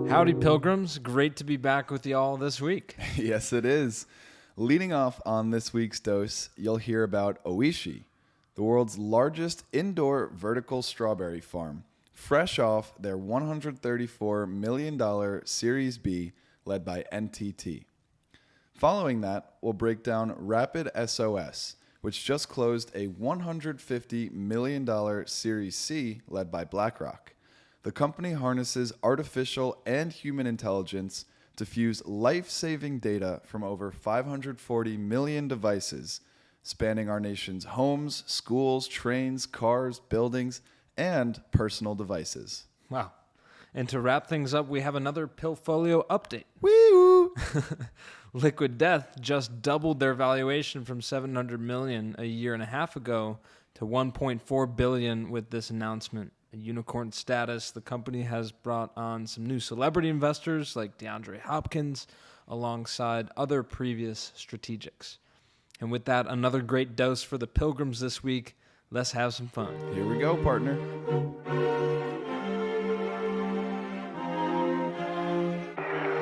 Howdy, Pilgrims. Great to be back with y'all this week. Yes, it is. Leading off on this week's dose, you'll hear about Oishii, the world's largest indoor vertical strawberry farm, fresh off their $134 million Series B led by NTT. Following that, we'll break down RapidSOS, which just closed a $150 million Series C led by BlackRock. The company harnesses artificial and human intelligence to fuse life-saving data from over 540 million devices, spanning our nation's homes, schools, trains, cars, buildings, and personal devices. Wow. And to wrap things up, we have another Pillfolio update. Woo! Liquid Death just doubled their valuation from $700 million a year and a half ago to $1.4 billion with this announcement. A unicorn status, the company has brought on some new celebrity investors like DeAndre Hopkins alongside other previous strategics. And with that, another great dose for the Pilgrims this week. Let's have some fun. Here we go, partner.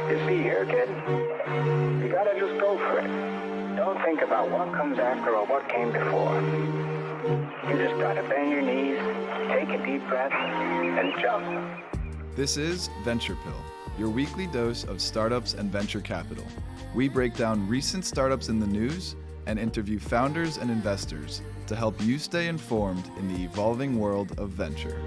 You see here, kid? You gotta just go for it. Don't think about what comes after or what came before. You just gotta bend your knees, take a deep breath, and jump. This is Venture Pill, your weekly dose of startups and venture capital. We break down recent startups in the news and interview founders and investors to help you stay informed in the evolving world of venture.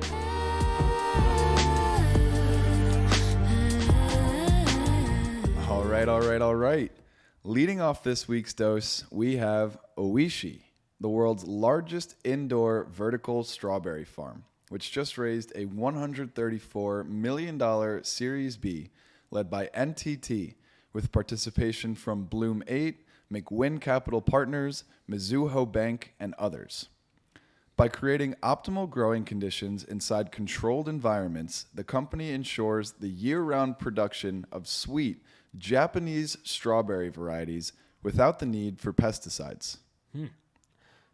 All right. Leading off this week's dose, we have Oishii, the world's largest indoor vertical strawberry farm, which just raised a $134 million Series B led by NTT with participation from Bloom 8, McWin Capital Partners, Mizuho Bank, and others. By creating optimal growing conditions inside controlled environments, the company ensures the year-round production of sweet Japanese strawberry varieties without the need for pesticides.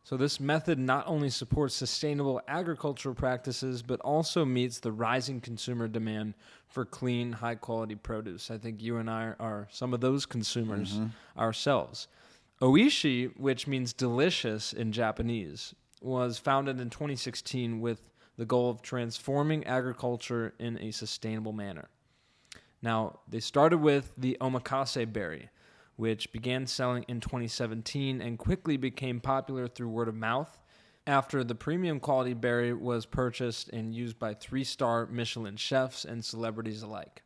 So this method not only supports sustainable agricultural practices, but also meets the rising consumer demand for clean, high-quality produce. I think you and I are some of those consumers ourselves. Oishii, which means delicious in Japanese, was founded in 2016 with the goal of transforming agriculture in a sustainable manner. Now, they started with the omakase berry, which began selling in 2017 and quickly became popular through word of mouth after the premium quality berry was purchased and used by 3-star Michelin chefs and celebrities alike.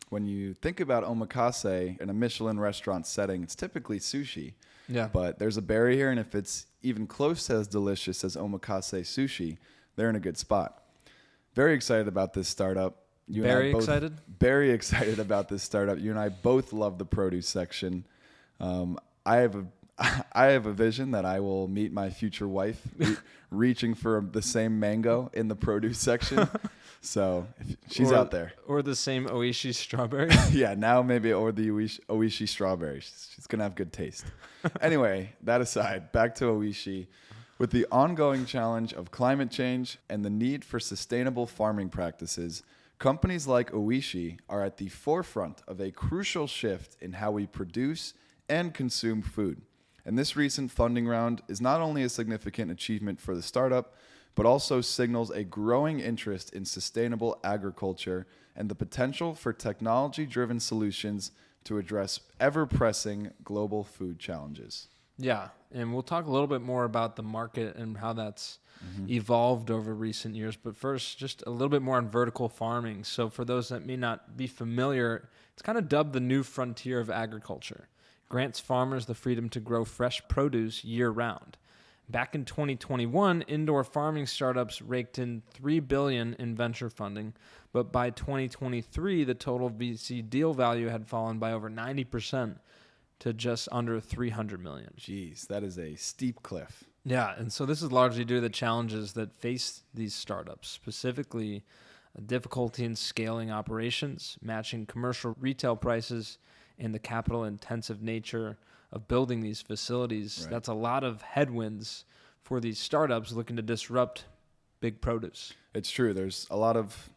When you think about omakase in a Michelin restaurant setting, it's typically sushi. Yeah. But there's a berry here, and if it's even close to as delicious as omakase sushi, they're in a good spot. Very excited about this startup. Very excited? Very excited about this startup. You and I both love the produce section. I have a vision that I will meet my future wife reaching for the same mango in the produce section. So she's out there. Or the same Oishii strawberry. Yeah, now maybe or the Oishii strawberry. She's going to have good taste. Anyway, that aside, back to Oishii. With the ongoing challenge of climate change and the need for sustainable farming practices, companies like Oishii are at the forefront of a crucial shift in how we produce and consume food. And this recent funding round is not only a significant achievement for the startup, but also signals a growing interest in sustainable agriculture and the potential for technology-driven solutions to address ever-pressing global food challenges. Yeah, and we'll talk a little bit more about the market and how that's evolved over recent years. But first, just a little bit more on vertical farming. So for those that may not be familiar, it's kind of dubbed the new frontier of agriculture. It grants farmers the freedom to grow fresh produce year-round. Back in 2021, indoor farming startups raked in $3 billion in venture funding, but by 2023, the total VC deal value had fallen by over 90% to just under $300 million. Jeez, that is a steep cliff. Yeah, and so this is largely due to the challenges that face these startups, specifically difficulty in scaling operations, matching commercial retail prices, and the capital-intensive nature of building these facilities. Right. That's a lot of headwinds for these startups looking to disrupt big produce. It's true. There's a lot of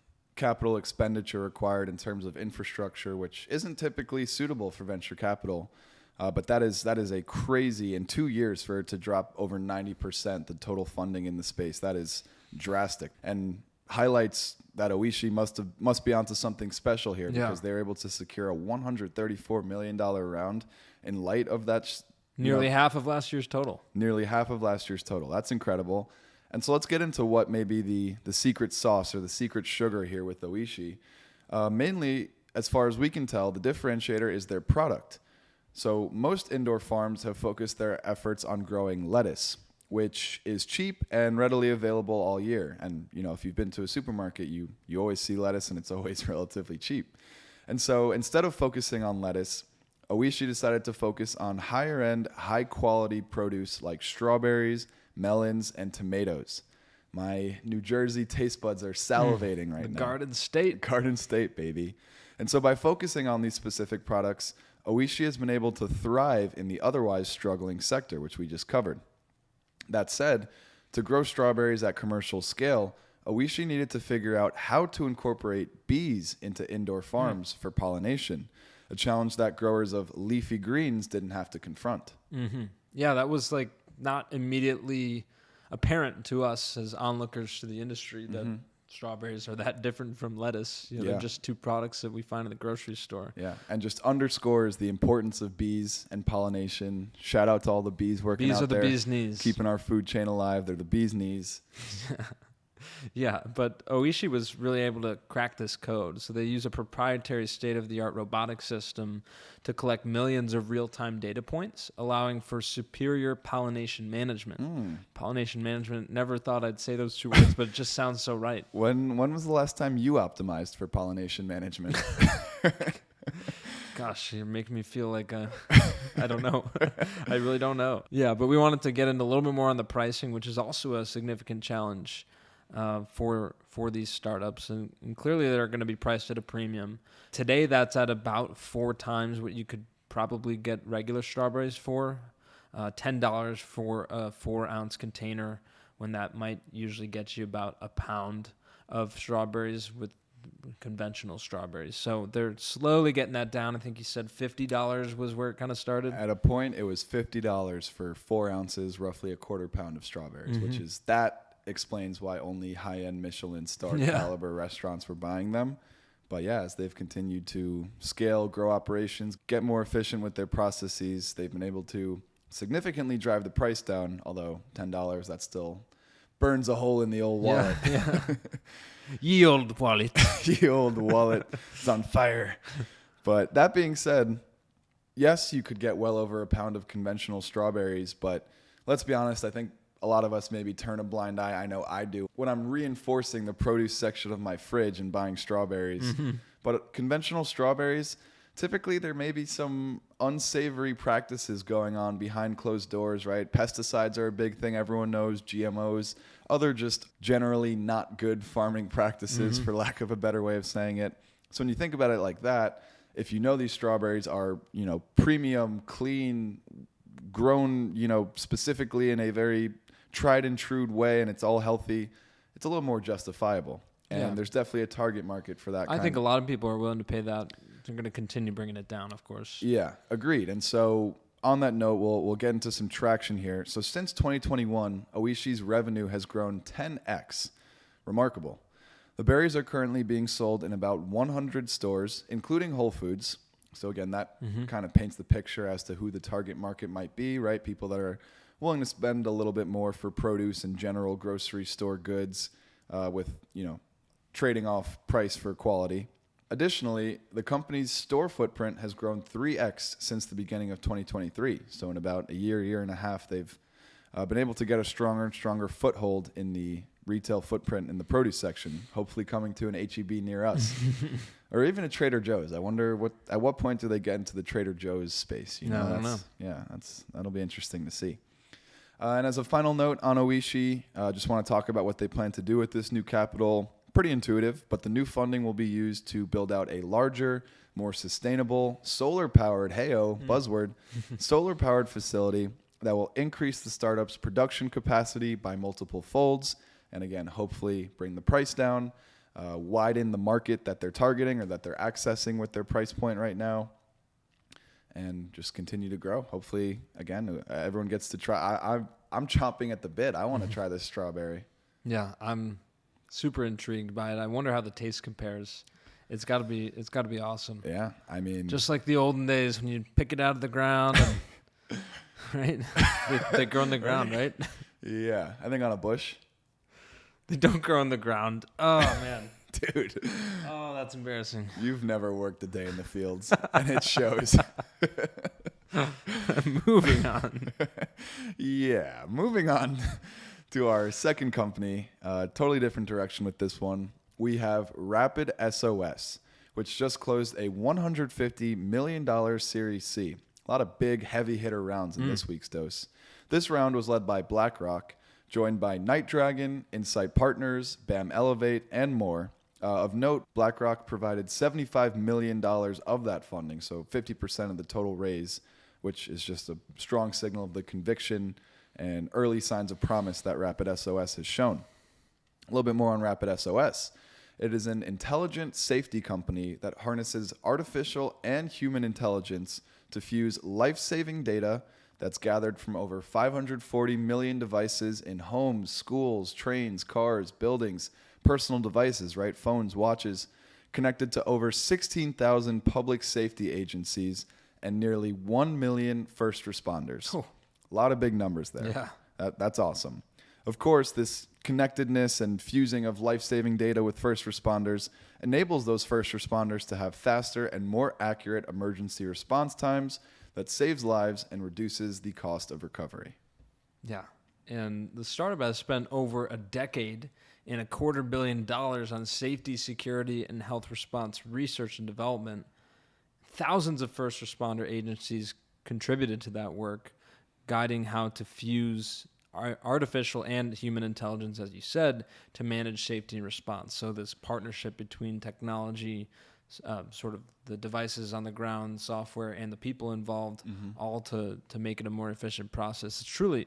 capital expenditure required in terms of infrastructure, which isn't typically suitable for venture capital. But that is a crazy, in 2 years for it to drop over 90%, the total funding in the space. That is drastic and highlights that Oishii must be onto something special here, because they're able to secure a $134 million round in light of that. Nearly half of last year's total. Nearly half of last year's total. That's incredible. And so let's get into what may be the secret sauce or the secret sugar here with Oishii. Mainly, as far as we can tell, the differentiator is their product. So most indoor farms have focused their efforts on growing lettuce, which is cheap and readily available all year. And, if you've been to a supermarket, you always see lettuce, and it's always relatively cheap. And so instead of focusing on lettuce, Oishii decided to focus on higher-end, high-quality produce like strawberries, melons, and tomatoes. My New Jersey taste buds are salivating right now. Garden State. Garden State, baby. And so by focusing on these specific products, Oishii has been able to thrive in the otherwise struggling sector, which we just covered. That said, to grow strawberries at commercial scale, Oishii needed to figure out how to incorporate bees into indoor farms for pollination, a challenge that growers of leafy greens didn't have to confront. Mm-hmm. Yeah, that was not immediately apparent to us as onlookers to the industry that strawberries are that different from lettuce. They're just two products that we find in the grocery store. Yeah, and just underscores the importance of bees and pollination. Shout out to all the bees working out there. Bees are the bee's knees. Keeping our food chain alive. They're the bee's knees. Yeah, but Oishii was really able to crack this code. So they use a proprietary state-of-the-art robotic system to collect millions of real-time data points, allowing for superior pollination management. Pollination management, never thought I'd say those two words, but it just sounds so right. When was the last time you optimized for pollination management? Gosh, you're making me feel like I don't know. I really don't know. Yeah, but we wanted to get into a little bit more on the pricing, which is also a significant challenge for these startups, and clearly they're going to be priced at a premium. Today, that's at about 4 times what you could probably get regular strawberries for. $10 for a 4-ounce container, when that might usually get you about a pound of strawberries with conventional strawberries. So they're slowly getting that down. I think you said $50 was where it kind of started. At a point, it was $50 for 4 ounces, roughly a quarter pound of strawberries, which is that explains why only high-end Michelin star caliber restaurants were buying them. But yeah, as they've continued to scale, grow operations, get more efficient with their processes, they've been able to significantly drive the price down, although $10, that still burns a hole in the old wallet. Yeah. Ye old wallet. Ye old wallet is on fire. But that being said, yes, you could get well over a pound of conventional strawberries, but let's be honest, I think a lot of us maybe turn a blind eye. I know I do when I'm reinforcing the produce section of my fridge and buying strawberries. But conventional strawberries, typically there may be some unsavory practices going on behind closed doors, right? Pesticides are a big thing. Everyone knows GMOs, other just generally not good farming practices, for lack of a better way of saying it. So when you think about it like that, if you know these strawberries are, premium, clean, grown, specifically in a very tried and true way, and it's all healthy, it's a little more justifiable. And there's definitely a target market for that. I think a lot of people are willing to pay that. They're going to continue bringing it down, of course. Yeah, agreed. And so on that note, we'll get into some traction here. So since 2021, Oishii's revenue has grown 10x. Remarkable. The berries are currently being sold in about 100 stores, including Whole Foods. So again, that kind of paints the picture as to who the target market might be, right? People that are willing to spend a little bit more for produce and general grocery store goods, with, trading off price for quality. Additionally, the company's store footprint has grown 3x since the beginning of 2023. So in about a year and a half, they've been able to get a stronger and stronger foothold in the retail footprint in the produce section, hopefully coming to an H-E-B near us. Or even a Trader Joe's. I wonder at what point do they get into the Trader Joe's space? I don't know. Yeah, that'll be interesting to see. And as a final note on Oishii, just want to talk about what they plan to do with this new capital. Pretty intuitive, but the new funding will be used to build out a larger, more sustainable, solar-powered, buzzword, solar-powered facility that will increase the startup's production capacity by multiple folds, and again, hopefully bring the price down. widen the market that they're targeting or that they're accessing with their price point right now, and just continue to grow. Hopefully, again, everyone gets to try. I'm chomping at the bit. I want to try this strawberry. Yeah, I'm super intrigued by it. I wonder how the taste compares. It's got to be awesome. Yeah, I mean, Just like the olden days when you pick it out of the ground, and, right? They grow on the ground, right? yeah, I think on a bush. They don't grow on the ground. Oh man, Dude, oh that's embarrassing. you've never worked a day in the fields, and it shows. Moving on. Yeah, moving on to our second company, totally different direction with this one. We have RapidSOS, which just closed a $150 million Series C. A lot of big, heavy hitter rounds in this week's dose. This round was led by BlackRock, joined by Night Dragon, Insight Partners, BAM Elevate, and more. Of note, BlackRock provided $75 million of that funding, so 50% of the total raise, which is just a strong signal of the conviction and early signs of promise that RapidSOS has shown. A little bit more on RapidSOS. It is an intelligent safety company that harnesses artificial and human intelligence to fuse life-saving data that's gathered from over 540 million devices in homes, schools, trains, cars, buildings, personal devices, right? Phones, watches, connected to over 16,000 public safety agencies and nearly 1 million first responders. Oh. A lot of big numbers there. Yeah. That's awesome. Of course, this connectedness and fusing of life-saving data with first responders enables those first responders to have faster and more accurate emergency response times that saves lives and reduces the cost of recovery. Yeah. And the startup has spent over a decade and $250 million on safety, security, and health response research and development. Thousands of first responder agencies contributed to that work, guiding how to fuse artificial and human intelligence, as you said, to manage safety and response. So this partnership between technology, sort of the devices on the ground, software, and the people involved, all to make it a more efficient process. It's truly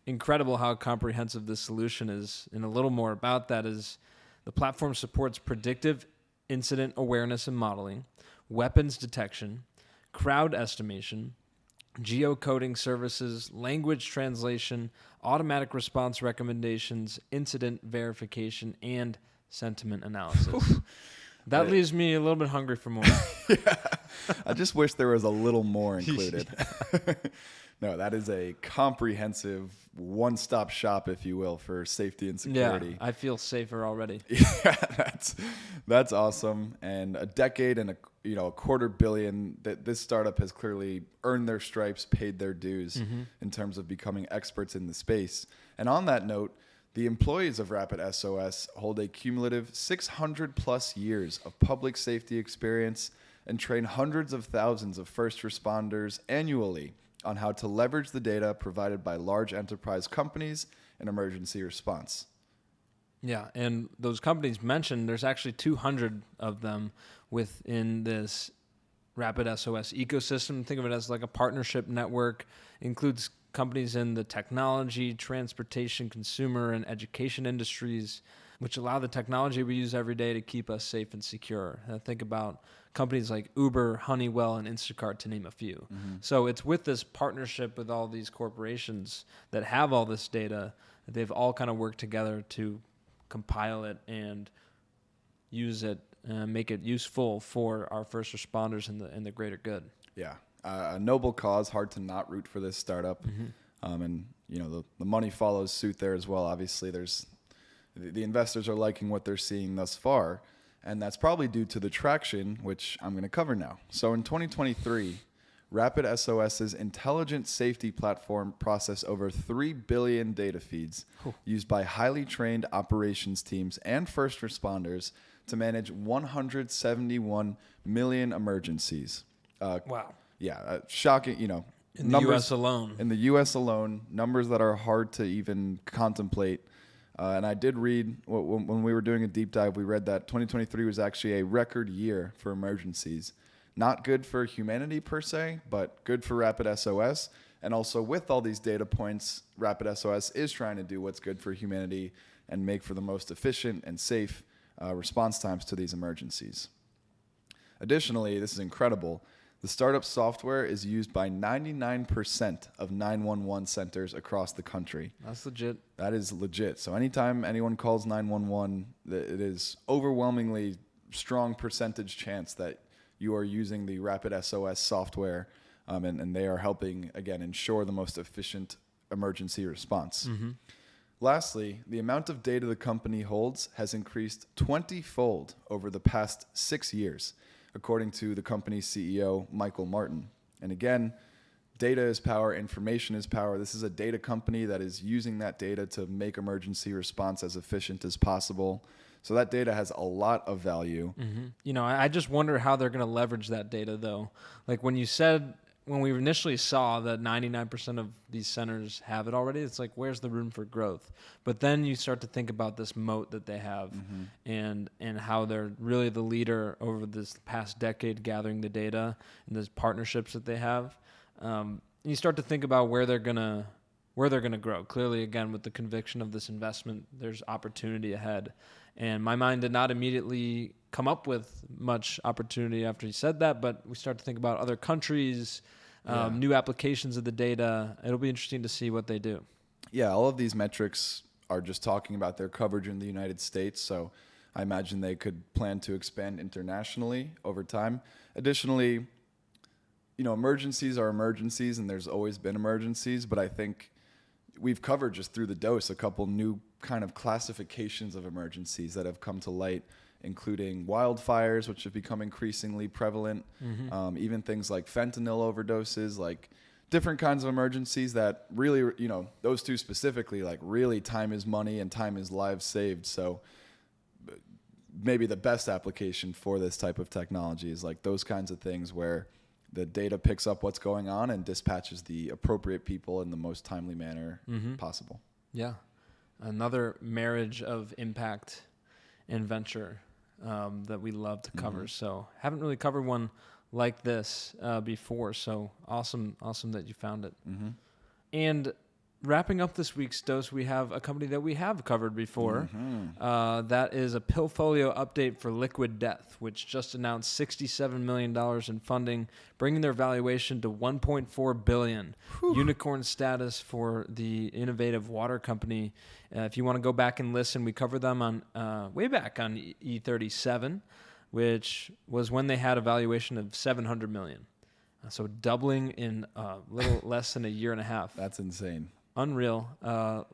incredible how comprehensive this solution is. And a little more about that is the platform supports predictive incident awareness and modeling, weapons detection, crowd estimation, geocoding services, language translation, automatic response recommendations, incident verification, and sentiment analysis. That leaves me a little bit hungry for more. Yeah. I just wish there was a little more included. No, that is a comprehensive one-stop shop, if you will, for safety and security. Yeah, I feel safer already. Yeah, that's awesome. And a decade and $250 million, that this startup has clearly earned their stripes, paid their dues in terms of becoming experts in the space. And on that note, the employees of RapidSOS hold a cumulative 600 plus years of public safety experience and train hundreds of thousands of first responders annually on how to leverage the data provided by large enterprise companies in emergency response. Yeah, and those companies mentioned, there's actually 200 of them within this RapidSOS ecosystem. Think of it as like a partnership network. Includes companies in the technology, transportation, consumer, and education industries, which allow the technology we use every day to keep us safe and secure. And think about companies like Uber, Honeywell, and Instacart, to name a few. So it's with this partnership with all these corporations that have all this data that they've all kind of worked together to compile it and use it, make it useful for our first responders and the greater good. Yeah, a noble cause, hard to not root for this startup. And the money follows suit there as well. Obviously, the investors are liking what they're seeing thus far, and that's probably due to the traction, which I'm going to cover now. So in 2023, RapidSOS's intelligent safety platform processed over 3 billion data feeds used by highly trained operations teams and first responders to manage 171 million emergencies. Wow. Yeah, shocking, In the U.S. alone. In the U.S. alone, numbers that are hard to even contemplate. And I did read, when we were doing a deep dive, we read that 2023 was actually a record year for emergencies. Not good for humanity per se, but good for RapidSOS. And also with all these data points, RapidSOS is trying to do what's good for humanity and make for the most efficient and safe response times to these emergencies. Additionally, this is incredible. The startup software is used by 99% of 911 centers across the country. That's legit. That is legit. So anytime anyone calls 911, it is overwhelmingly strong percentage chance that you are using the RapidSOS software, and they are helping, again, ensure the most efficient emergency response. Lastly, the amount of data the company holds has increased 20-fold over the past 6 years, according to the company's CEO, Michael Martin. And again, data is power, information is power. This is a data company that is using that data to make emergency response as efficient as possible. So that data has a lot of value. You know, I just wonder how they're going to leverage that data, though. Like when we initially saw that 99% of these centers have it already, it's like, where's the room for growth? But then you start to think about this moat that they have and how they're really the leader over this past decade gathering the data and those partnerships that they have. You start to think about where they're gonna grow. Clearly, again, with the conviction of this investment, there's opportunity ahead. And my mind did not immediately come up with much opportunity after he said that, but we start to think about other countries, new applications of the data. It'll be interesting to see what they do. Yeah, all of these metrics are just talking about their coverage in the United States, so I imagine they could plan to expand internationally over time. Additionally, you know, emergencies are emergencies, and there's always been emergencies, but I think we've covered just through the dose a couple new kind of classifications of emergencies that have come to light, including wildfires, which have become increasingly prevalent, even things like fentanyl overdoses, like different kinds of emergencies that really, you know, those two specifically, like really time is money and time is lives saved. So maybe the best application for this type of technology is like those kinds of things where the data picks up what's going on and dispatches the appropriate people in the most timely manner possible. Yeah. Another marriage of impact and venture that we love to cover. So haven't really covered one like this before. So awesome that you found it. And wrapping up this week's dose, we have a company that we have covered before. That is a Pillfolio update for Liquid Death, which just announced $67 million in funding, bringing their valuation to $1.4 billion. Unicorn status for the innovative water company. If you want to go back and listen, we covered them on way back on E37, which was when they had a valuation of $700 million. So doubling in a little less than a year and a half. That's insane. Unreal.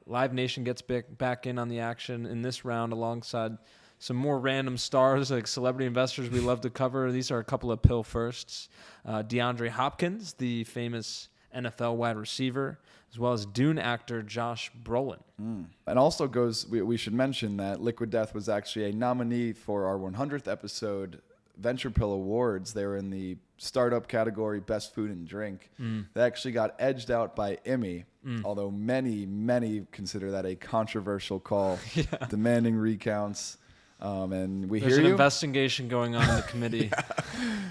Live Nation gets back in on the action in this round alongside some more random stars like celebrity investors we love to cover. These are a couple of pill firsts. DeAndre Hopkins, the famous NFL wide receiver, as well as Dune actor Josh Brolin. And also we should mention that Liquid Death was actually a nominee for our 100th episode Venture Pill Awards. They were in the startup category, best food and drink. They actually got edged out by Emmy, although many consider that a controversial call, demanding recounts. And There's hear an you. investigation going on in the committee.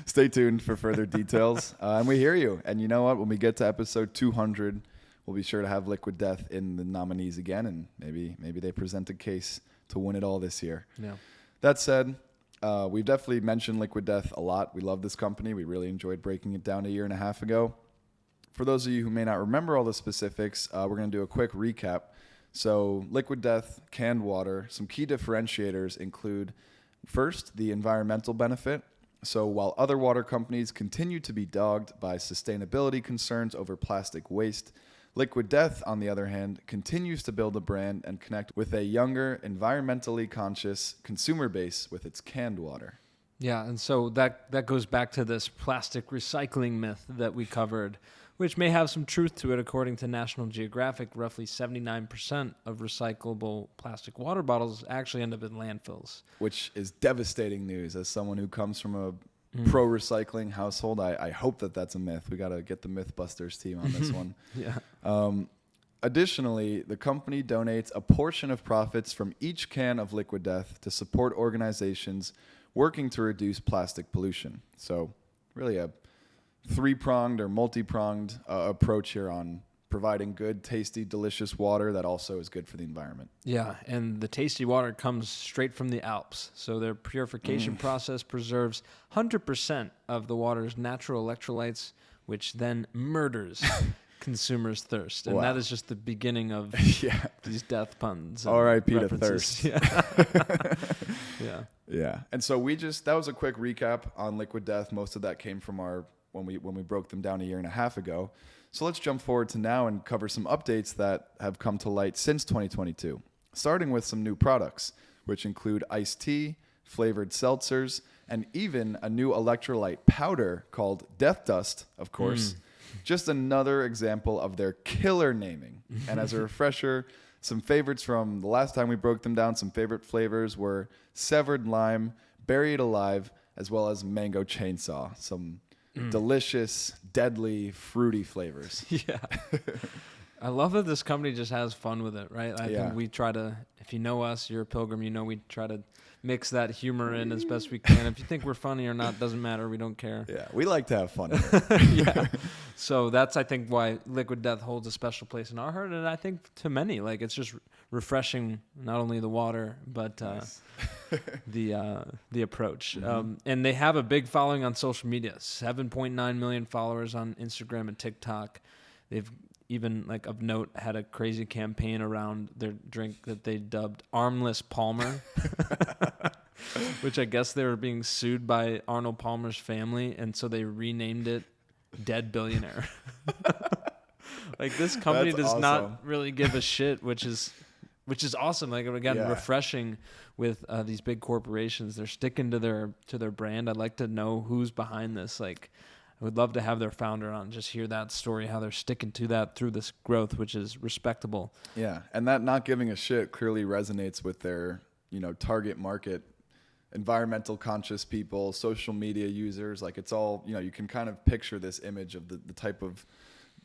Stay tuned for further details. And we hear you. And you know what? When we get to episode 200, we'll be sure to have Liquid Death in the nominees again, and maybe they present a case to win it all this year. Yeah. That said, we've definitely mentioned Liquid Death a lot. We love this company. We really enjoyed breaking it down a year and a half ago. For those of you who may not remember all the specifics, we're going to do a quick recap. So Liquid Death, canned water, some key differentiators include, first, the environmental benefit. So while other water companies continue to be dogged by sustainability concerns over plastic waste, Liquid Death, on the other hand, continues to build a brand and connect with a younger, environmentally conscious consumer base with its canned water. Yeah, and so that goes back to this plastic recycling myth that we covered, which may have some truth to it. According to National Geographic, roughly 79% of recyclable plastic water bottles actually end up in landfills. Which is devastating news. As someone who comes from a pro-recycling household, I hope that that's a myth. We got to get the Mythbusters team on this one. Yeah. Additionally, the company donates a portion of profits from each can of Liquid Death to support organizations working to reduce plastic pollution. So really a three-pronged or multi-pronged approach here on providing good, tasty, delicious water that also is good for the environment. Yeah, and the tasty water comes straight from the Alps. So their purification process preserves 100% of the water's natural electrolytes, which then murders consumers' thirst. And Wow. that is just the beginning of Yeah. these death puns. R.I.P. to references. thirst. Yeah. Yeah. Yeah. And so that was a quick recap on Liquid Death. Most of that came from when we broke them down a year and a half ago. So let's jump forward to now and cover some updates that have come to light since 2022, starting with some new products, which include iced tea, flavored seltzers, and even a new electrolyte powder called Death Dust, of course. Just another example of their killer naming. And as a refresher, some favorites from the last time we broke them down, some favorite flavors were severed lime, buried alive, as well as mango chainsaw. Some delicious, deadly, fruity flavors. Yeah. I love that this company just has fun with it, right? I think we try to, if you know us, you're a pilgrim, you know we try to mix that humor in as best we can. If you think we're funny or not, doesn't matter. We don't care. Yeah, we like to have fun. Yeah. So that's, I think, why Liquid Death holds a special place in our heart. And I think to many, like, it's just refreshing, not only the water, but the approach. And they have a big following on social media, 7.9 million followers on Instagram and TikTok. They've even, like, of note, had a crazy campaign around their drink that they dubbed Armless Palmer, which I guess they were being sued by Arnold Palmer's family, and so they renamed it Dead Billionaire. Like, this company That's does awesome. not really give a shit, which is awesome. Like, again, Yeah. refreshing with these big corporations. They're sticking to their brand. I'd like to know who's behind this. Like, I would love to have their founder on, just hear that story, how they're sticking to that through this growth, which is respectable. Yeah, and that not giving a shit clearly resonates with their, target market, environmental conscious people, social media users. Like, it's all, you can kind of picture this image of the type of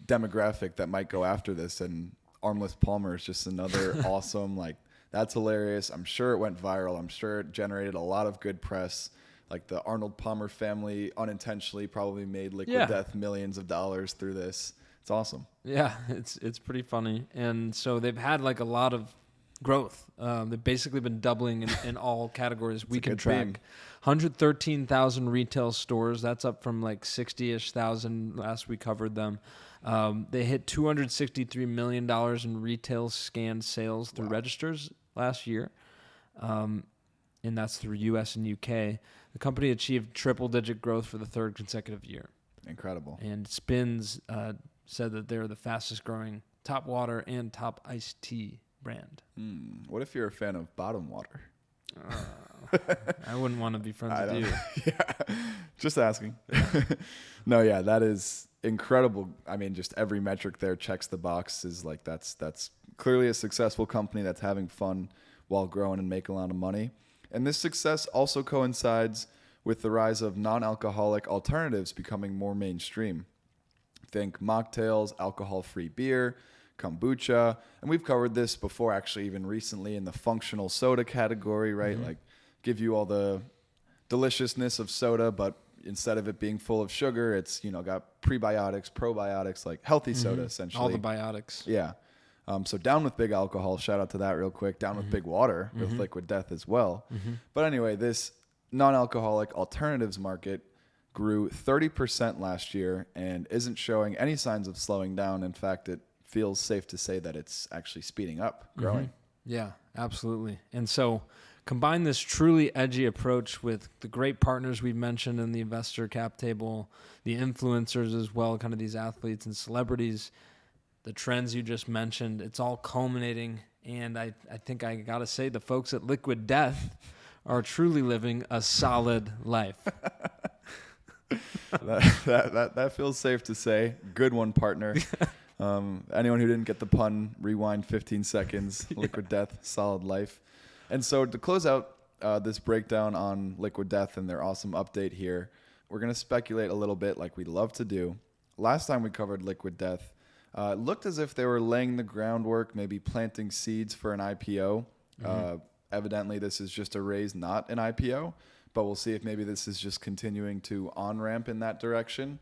demographic that might go after this, and Armless Palmer is just another awesome, like, that's hilarious. I'm sure it went viral. I'm sure it generated a lot of good press. Like, the Arnold Palmer family unintentionally probably made Liquid Death millions of dollars through this. It's awesome. Yeah, it's pretty funny. And so they've had, like, a lot of growth. They've basically been doubling in all categories we can track. theme. 113,000 retail stores. That's up from like 60-ish thousand last we covered them. They hit $263 million in retail scanned sales through registers last year. And that's through US and UK. The company achieved triple-digit growth for the third consecutive year. Incredible. And Spins said that they're the fastest-growing top water and top iced tea brand. What if you're a fan of bottom water? I wouldn't want to be friends with you. Yeah, just asking. No, yeah, that is incredible. I mean, just every metric there checks the box. Is like that's clearly a successful company that's having fun while growing and making a lot of money. And this success also coincides with the rise of non-alcoholic alternatives becoming more mainstream. Think mocktails, alcohol-free beer, kombucha, and we've covered this before, actually, even recently in the functional soda category, right? Like, give you all the deliciousness of soda, but instead of it being full of sugar, it's got prebiotics, probiotics, like healthy soda essentially. All the biotics. Yeah. So down with big alcohol. Shout out to that real quick. Down with big water with Liquid Death as well. But anyway, this non-alcoholic alternatives market grew 30% last year and isn't showing any signs of slowing down. In fact, it feels safe to say that it's actually speeding up, growing. Yeah, absolutely. And so combine this truly edgy approach with the great partners we've mentioned in the investor cap table, the influencers as well, kind of these athletes and celebrities, the trends you just mentioned. It's all culminating. And I think I got to say, the folks at Liquid Death are truly living a solid life. That feels safe to say. Good one, partner. Anyone who didn't get the pun, rewind 15 seconds. Liquid Death, solid life. And so to close out this breakdown on Liquid Death and their awesome update here, we're going to speculate a little bit like we love to do. Last time we covered Liquid Death, it looked as if they were laying the groundwork, maybe planting seeds for an IPO. Evidently, this is just a raise, not an IPO. But we'll see if maybe this is just continuing to on-ramp in that direction.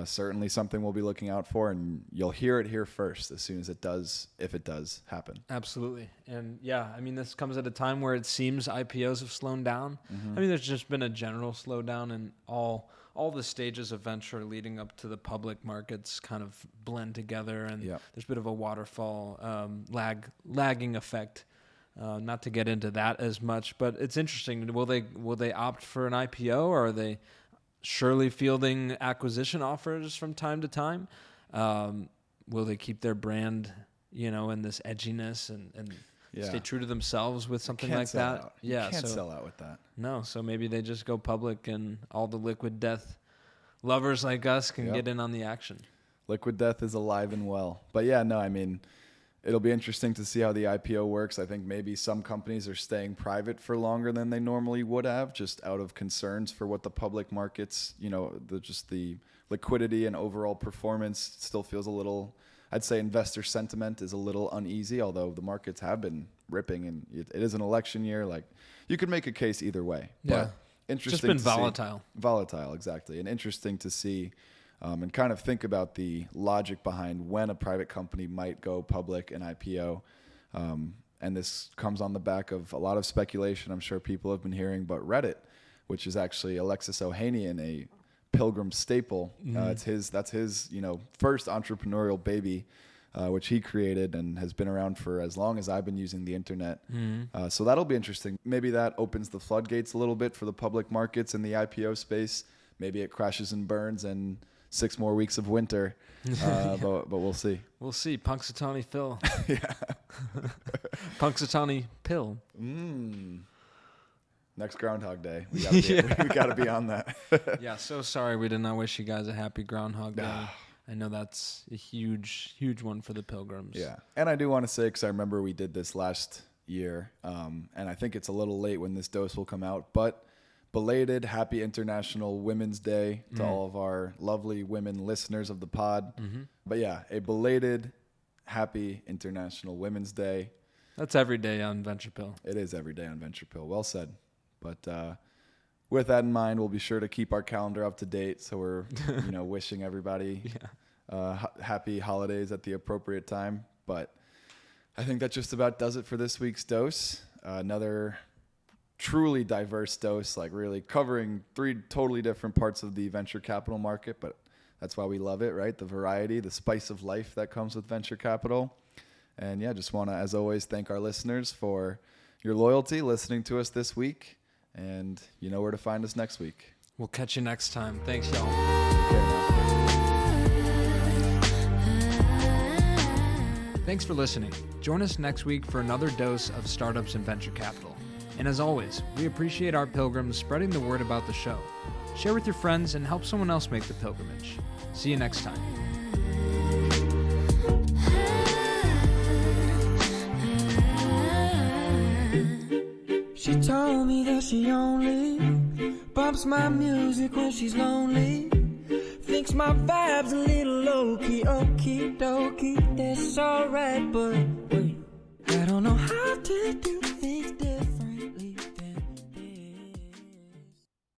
certainly something we'll be looking out for, and you'll hear it here first as soon as it does, if it does happen. Absolutely. And yeah, I mean, this comes at a time where it seems IPOs have slowed down. I mean, there's just been a general slowdown, and all the stages of venture leading up to the public markets kind of blend together, and there's a bit of a waterfall lagging effect. Not to get into that as much, but it's interesting. Will they opt for an IPO, or are they surely fielding acquisition offers from time to time? Will they keep their brand, and this edginess and stay true to themselves with something like that? You can't sell out with that. No, so maybe they just go public and all the liquid death lovers like us can get in on the action. Liquid death is alive and well. But yeah, no, I mean, it'll be interesting to see how the IPO works. I think maybe some companies are staying private for longer than they normally would have, just out of concerns for what the public markets, the liquidity and overall performance still feels a little, I'd say investor sentiment is a little uneasy, although the markets have been ripping, and it is an election year. Like, you could make a case either way. Yeah. But interesting. Just been to volatile. See. Volatile, exactly. And interesting to see and kind of think about the logic behind when a private company might go public, an IPO. And this comes on the back of a lot of speculation I'm sure people have been hearing, but Reddit, which is actually Alexis Ohanian, a Pilgrim staple. That's his first entrepreneurial baby, which he created and has been around for as long as I've been using the internet. So that'll be interesting. Maybe that opens the floodgates a little bit for the public markets in the IPO space. Maybe it crashes and burns and 6 more weeks of winter, but we'll see. We'll see. Punxsutawney Phil. Punxsutawney Pill. Next Groundhog Day. We gotta be on that. Yeah, so sorry we did not wish you guys a happy Groundhog Day. I know that's a huge, huge one for the Pilgrims. Yeah, and I do want to say, because I remember we did this last year, and I think it's a little late when this dose will come out, but belated happy International Women's Day to all of our lovely women listeners of the pod. But yeah, a belated happy International Women's Day. That's every day on Venture Pill. It is every day on Venture Pill. Well said. But with that in mind, we'll be sure to keep our calendar up to date. So we're, wishing everybody happy holidays at the appropriate time. But I think that just about does it for this week's dose. Another truly diverse dose, like really covering 3 totally different parts of the venture capital market, but that's why we love it, right? The variety, the spice of life that comes with venture capital. And yeah, just want to, as always, thank our listeners for your loyalty, listening to us this week, and you know where to find us next week. We'll catch you next time. Thanks, y'all. Thanks for listening. Join us next week for another dose of startups and venture capital. And as always, we appreciate our pilgrims spreading the word about the show. Share with your friends and help someone else make the pilgrimage. See you next time. She told me that she only bumps my music when she's lonely. Thinks my vibe's a little low-key, okie dokie, that's alright, but wait, I don't know how to do things different.